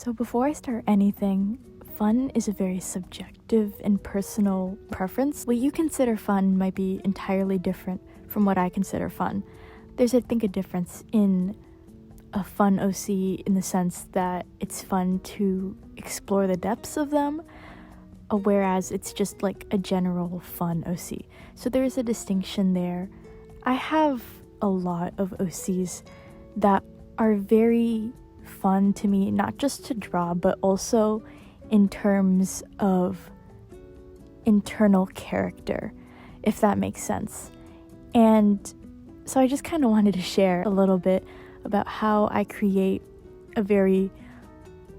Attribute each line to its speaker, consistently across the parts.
Speaker 1: So before I start anything, fun is a very subjective and personal preference. What you consider fun might be entirely different from what I consider fun. There's, I think, a difference in a fun OC in the sense that it's fun to explore the depths of them, whereas it's just like a general fun OC. So there is a distinction there. I have a lot of OCs that are very fun to me, not just to draw, but also in terms of internal character, if that makes sense. And so I just kind of wanted to share a little bit about how I create a very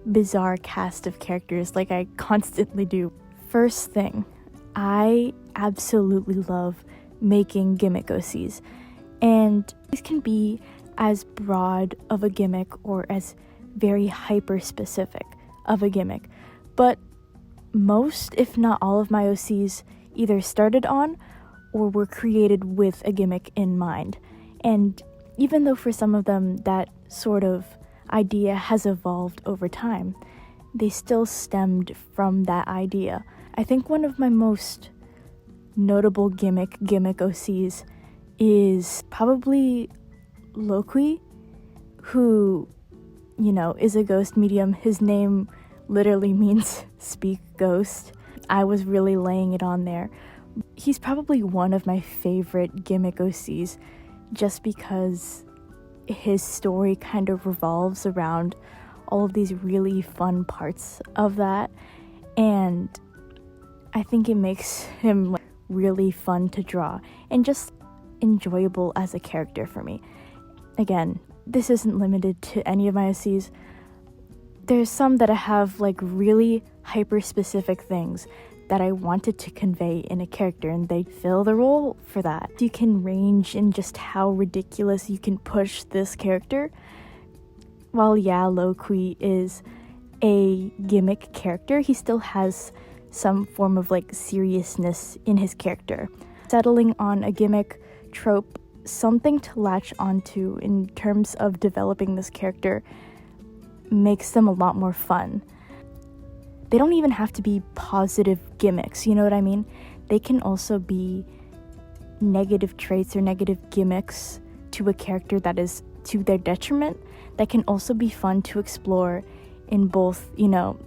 Speaker 1: bizarre cast of characters like I constantly do. First thing, I absolutely love making gimmick OCs, and these can be as broad of a gimmick or as very hyper specific of a gimmick, but most, if not all, of my OCs either started on or were created with a gimmick in mind. And even though for some of them that sort of idea has evolved over time, they still stemmed from that idea. I think one of my most notable gimmick OCs is probably Loqui, who, is a ghost medium. His name literally means speak ghost. I was really laying it on there. He's probably one of my favorite gimmick OCs just because his story kind of revolves around all of these really fun parts of that, and I think it makes him really fun to draw and just enjoyable as a character for me. Again, this isn't limited to any of my OCs. There's some that I have really hyper-specific things that I wanted to convey in a character, and they fill the role for that. You can range in just how ridiculous you can push this character. While Loqui is a gimmick character, he still has some form of seriousness in his character. Settling on a gimmick trope, something to latch onto in terms of developing this character, makes them a lot more fun. They don't even have to be positive gimmicks, you know what I mean? They can also be negative traits or negative gimmicks to a character that is to their detriment, that can also be fun to explore in both,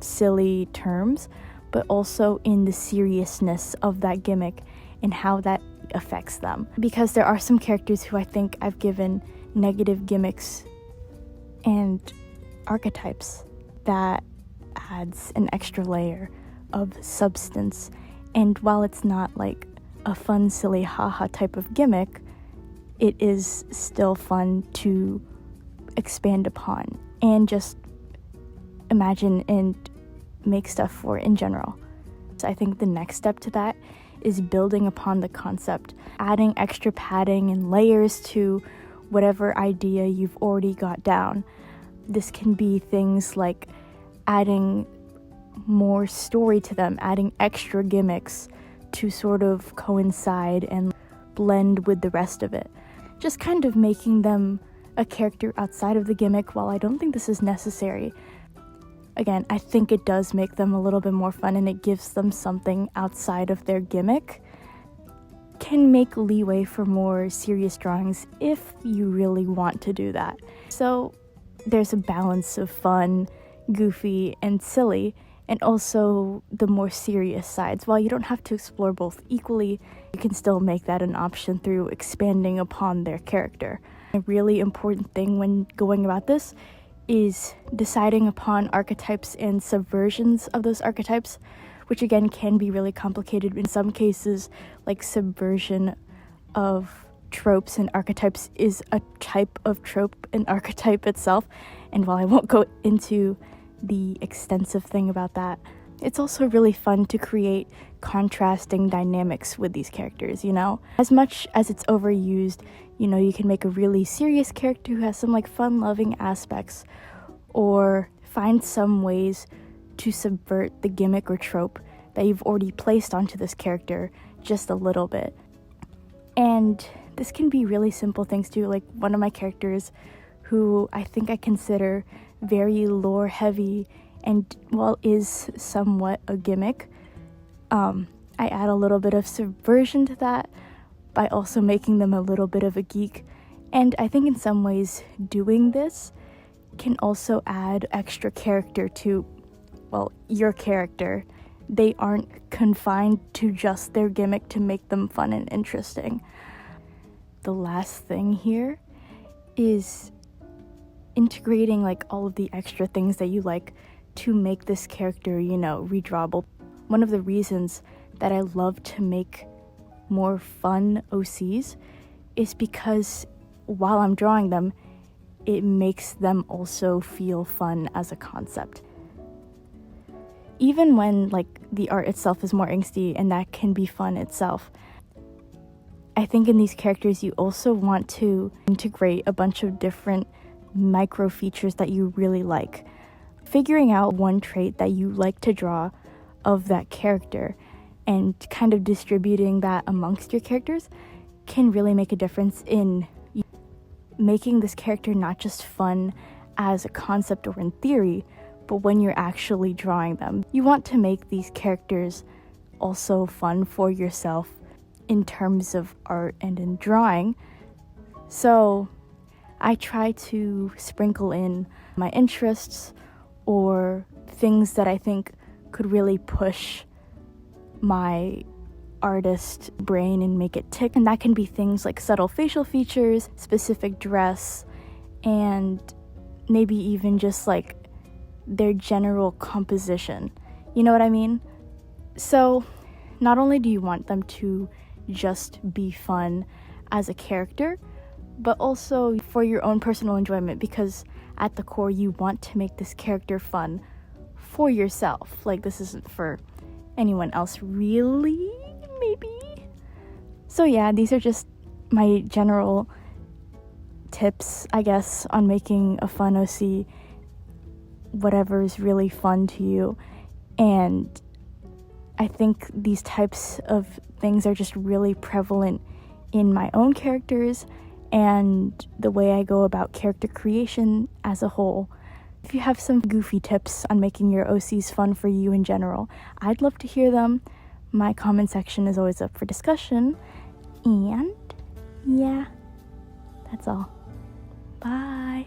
Speaker 1: silly terms, but also in the seriousness of that gimmick and how that affects them. Because there are some characters who I think I've given negative gimmicks and archetypes that adds an extra layer of substance. And while it's not a fun, silly, haha type of gimmick, it is still fun to expand upon and just imagine and make stuff for in general. So I think the next step to that is building upon the concept, adding extra padding and layers to whatever idea you've already got down. This can be things like adding more story to them, adding extra gimmicks to sort of coincide and blend with the rest of it. Just kind of making them a character outside of the gimmick. While I don't think this is necessary, again, I think it does make them a little bit more fun, and it gives them something outside of their gimmick. Can make leeway for more serious drawings if you really want to do that. So there's a balance of fun, goofy, and silly, and also the more serious sides. While you don't have to explore both equally, you can still make that an option through expanding upon their character. A really important thing when going about this is deciding upon archetypes and subversions of those archetypes, which again can be really complicated in some cases. Subversion of tropes and archetypes is a type of trope and archetype itself, and while I won't go into the extensive thing about that, it's also really fun to create contrasting dynamics with these characters, As much as it's overused, you can make a really serious character who has some fun-loving aspects, or find some ways to subvert the gimmick or trope that you've already placed onto this character just a little bit. And this can be really simple things too. One of my characters who who I think I consider very lore heavy and, well, is somewhat a gimmick. I add a little bit of subversion to that by also making them a little bit of a geek. And I think in some ways doing this can also add extra character to, well, your character. They aren't confined to just their gimmick to make them fun and interesting. The last thing here is integrating like all of the extra things that you like to make this character, redrawable. One of the reasons that I love to make more fun OCs is because while I'm drawing them, it makes them also feel fun as a concept. Even when like the art itself is more angsty, and that can be fun itself, I think in these characters you also want to integrate a bunch of different micro features that you really like. Figuring out one trait that you like to draw of that character and kind of distributing that amongst your characters can really make a difference in making this character not just fun as a concept or in theory, but when you're actually drawing them. You want to make these characters also fun for yourself in terms of art and in drawing. So I try to sprinkle in my interests or things that I think could really push my artist brain and make it tick. And that can be things like subtle facial features, specific dress, and maybe even just like their general composition. You know what I mean? So not only do you want them to just be fun as a character, but also for your own personal enjoyment, because at the core you want to make this character fun for yourself. Like, this isn't for anyone else really, maybe. So yeah, these are just my general tips, I guess, on making a fun OC, whatever is really fun to you. And I think these types of things are just really prevalent in my own characters and the way I go about character creation as a whole. If you have some goofy tips on making your OCs fun for you in general, I'd love to hear them. My comment section is always up for discussion. And yeah, that's all. Bye.